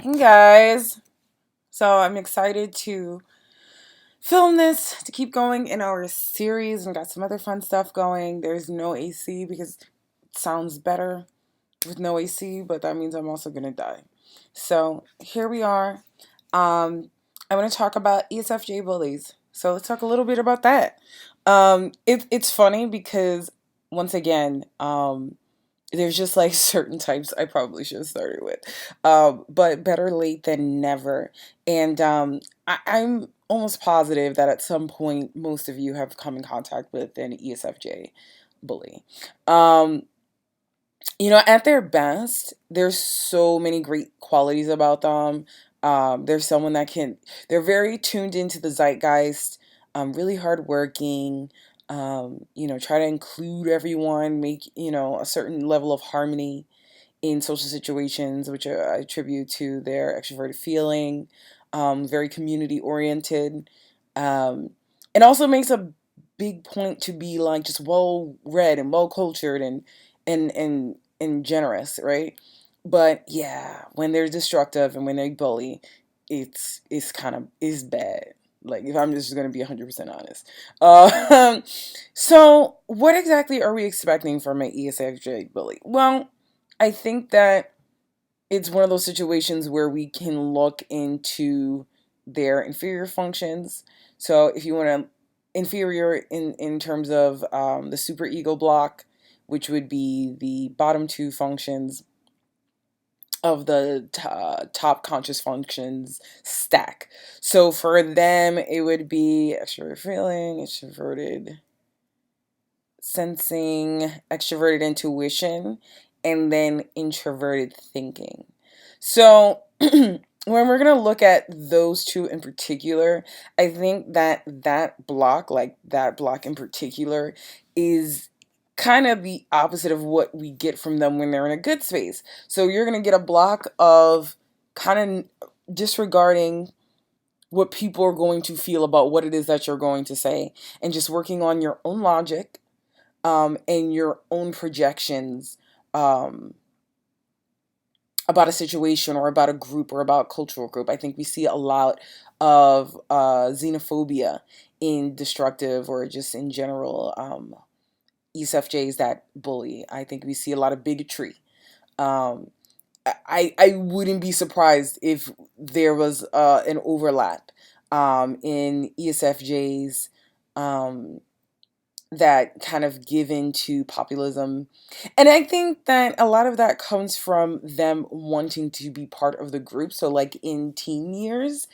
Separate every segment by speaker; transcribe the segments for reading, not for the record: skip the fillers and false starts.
Speaker 1: Hey guys, so I'm excited to film this to keep going in our series and got some other fun stuff going. There's no AC because it sounds better with no AC, but that means I'm also gonna die. So here we are. I want to talk about ESFJ bullies. So let's talk a little bit about that. It's funny because once again, there's just like certain types I probably should have started with. But better late than never. And I'm almost positive that at some point most of you have come in contact with an ESFJ bully. Um, at their best, there's so many great qualities about them. There's someone they're very tuned into the zeitgeist, really hardworking, try to include everyone, make, a certain level of harmony in social situations, which I attribute to their extroverted feeling, very community oriented, and also makes a big point to be like just well read and well cultured and generous, right? But yeah, when they're destructive and when they bully, it's kind of is bad. Like if I'm just gonna be 100% honest. Um, so what exactly are we expecting from an ESFJ bully? Well, I think that it's one of those situations where we can look into their inferior functions. So if you want to inferior in terms of the super ego block, which would be the bottom two functions of the top conscious functions stack. So for them, it would be extroverted feeling, extroverted sensing, extroverted intuition, and then introverted thinking. So when we're going to look at those two in particular, I think that that block in particular, is kind of the opposite of what we get from them when they're in a good space. So you're going to get a block of kind of disregarding what people are going to feel about what it is that you're going to say and just working on your own logic, and your own projections, um, about a situation or about a group or about a cultural group. I think we see a lot of xenophobia in destructive or just in general ESFJs that bully. I think we see a lot of bigotry. Um, I wouldn't be surprised if there was an overlap in ESFJs um, that kind of give in to populism. And I think that a lot of that comes from them wanting to be part of the group. So, like in teen years,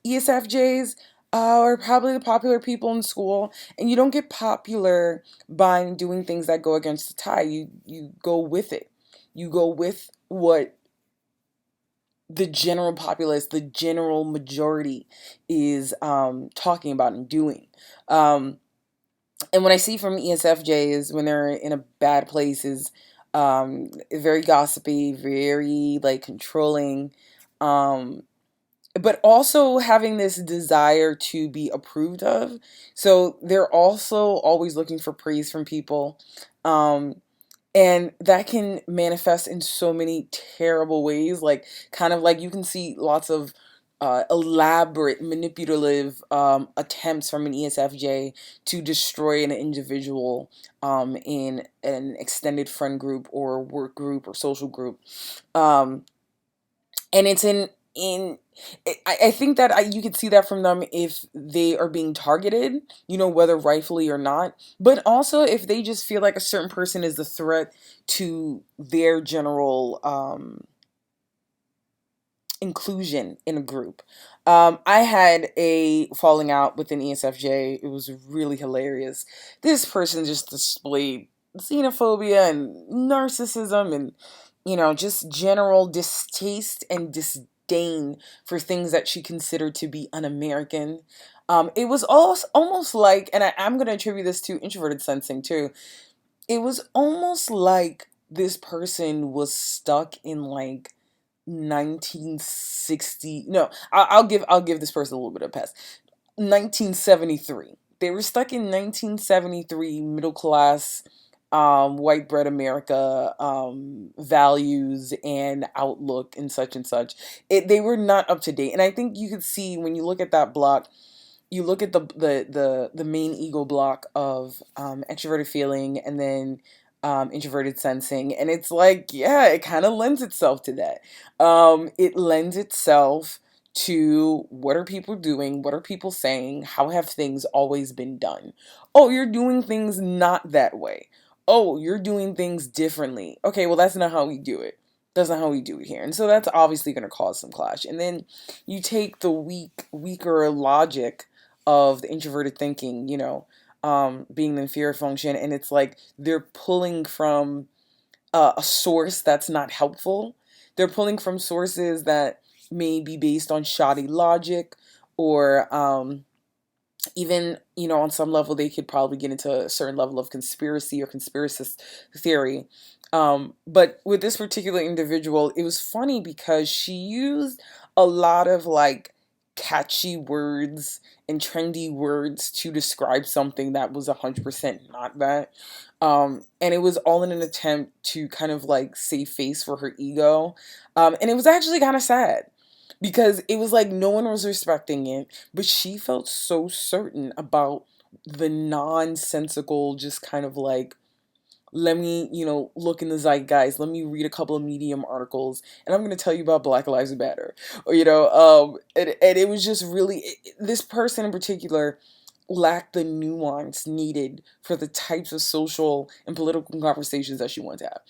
Speaker 1: ESFJs are probably the popular people in school, and you don't get popular by doing things that go against the tide. You go with it. You go with what the general populace, the general majority, is talking about and doing. Um, and what I see from ESFJs when they're in a bad place is very gossipy, very like controlling, um, but also having this desire to be approved of. So they're also always looking for praise from people. Um, and that can manifest in so many terrible ways, like kind of like you can see lots of elaborate manipulative attempts from an ESFJ to destroy an individual in an extended friend group or work group or social group. um, and it's in I think that you could see that from them if they are being targeted, whether rightfully or not, but also if they just feel like a certain person is a threat to their general inclusion in a group. I had a falling out with an ESFJ. It was really hilarious. This person just displayed xenophobia and narcissism and, just general distaste and disdain for things that she considered to be un-American. It was almost like, and I'm going to attribute this to introverted sensing too. It was almost like this person was stuck in like 1960. No, I'll give this person a little bit of a pass. 1973. They were stuck in 1973 middle class white bread America values and outlook and such. They were not up to date. And I think you could see when you look at that block, you look at the main ego block of extroverted feeling and then introverted sensing, and it's like, yeah, it kind of lends itself to that. It lends itself to what are people doing, what are people saying, how have things always been done. Oh, you're doing things not that way. Oh, you're doing things differently. Okay, well, that's not how we do it. That's not how we do it here. And so that's obviously going to cause some clash. And then you take the weaker logic of the introverted thinking, being the inferior function, and it's like they're pulling from a source that's not helpful. They're pulling from sources that may be based on shoddy logic, or even, on some level, they could probably get into a certain level of conspiracy or conspiracist theory. But with this particular individual, it was funny because she used a lot of like catchy words and trendy words to describe something that was 100% not that. And it was all in an attempt to kind of like save face for her ego. And it was actually kind of sad because it was like no one was respecting it, but she felt so certain about the nonsensical, just kind of like, let me, look in the zeitgeist, let me read a couple of Medium articles, and I'm going to tell you about Black Lives Matter. Or, and it was just really, this person in particular lacked the nuance needed for the types of social and political conversations that she wanted to have.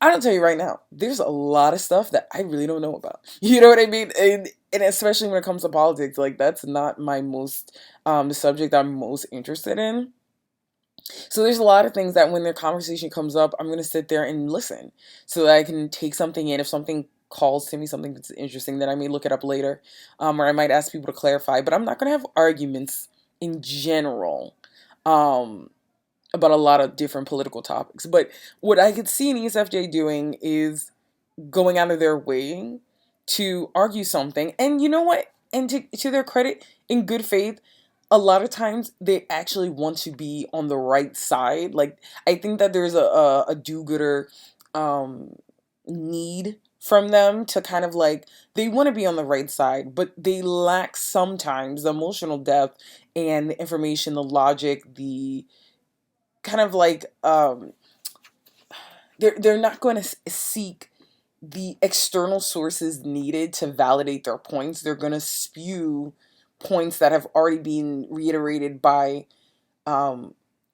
Speaker 1: I don't tell you right now, there's a lot of stuff that I really don't know about. You know what I mean? And especially when it comes to politics, like that's not my most the subject I'm most interested in. So there's a lot of things that when their conversation comes up, I'm gonna sit there and listen so that I can take something in. If something calls to me, something that's interesting, then I may look it up later, or I might ask people to clarify. But I'm not gonna have arguments in general. About a lot of different political topics. But what I could see an ESFJ doing is going out of their way to argue something. And you know what? And to their credit, in good faith, a lot of times they actually want to be on the right side. Like, I think that there's a do-gooder um, need from them to kind of like, they want to be on the right side, but they lack sometimes the emotional depth and the information, the logic, the kind of like they're not going to seek the external sources needed to validate their points. They're going to spew points that have already been reiterated by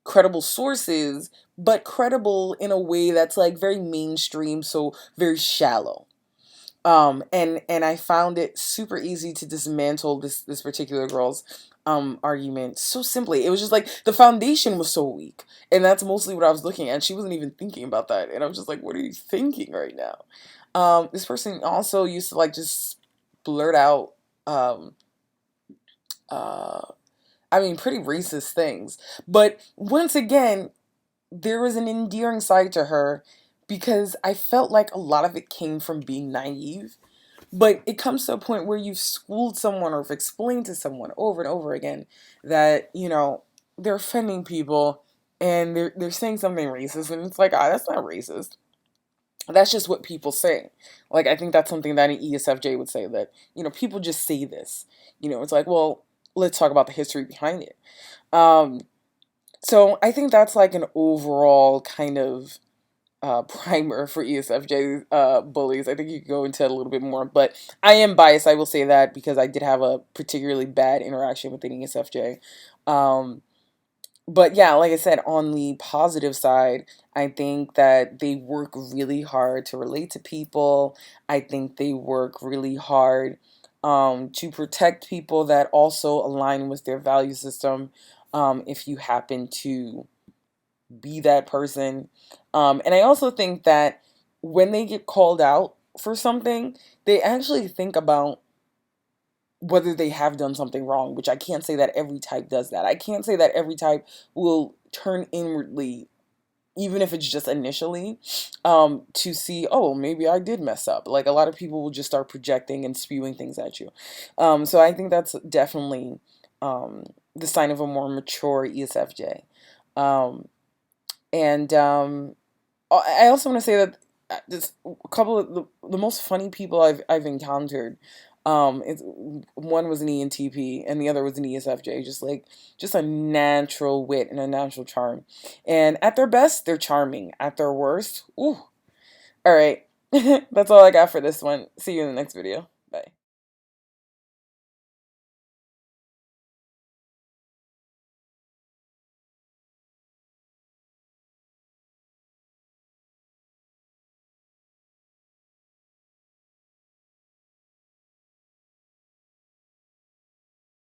Speaker 1: credible sources, but credible in a way that's like very mainstream, so very shallow. And I found it super easy to dismantle this particular girl's argument so simply. It was just like the foundation was so weak, and that's mostly what I was looking at. She wasn't even thinking about that, and I was just like, "What are you thinking right now?" This person also used to like just blurt out, um, uh, I mean, pretty racist things. But once again, there was an endearing side to her because I felt like a lot of it came from being naive. But it comes to a point where you've schooled someone or have explained to someone over and over again that, they're offending people and they're saying something racist, and it's like, that's not racist. That's just what people say. Like, I think that's something that an ESFJ would say, that, people just say this. It's like, well, let's talk about the history behind it. Um, so I think that's like an overall kind of primer for ESFJ bullies. I think you could go into it a little bit more, but I am biased. I will say that because I did have a particularly bad interaction with an ESFJ. Um, but yeah, like I said, on the positive side, I think that they work really hard to relate to people. I think they work really hard to protect people that also align with their value system. If you happen to be that person. And I also think that when they get called out for something, they actually think about whether they have done something wrong, which I can't say that every type does that. I can't say that every type will turn inwardly, even if it's just initially, to see, oh, maybe I did mess up. Like a lot of people will just start projecting and spewing things at you. So I think that's definitely the sign of a more mature ESFJ. Um, And I also want to say that just a couple of the most funny people I've encountered. One was an ENTP and the other was an ESFJ. Just a natural wit and a natural charm. And at their best, they're charming. At their worst, ooh. All right, that's all I got for this one. See you in the next video.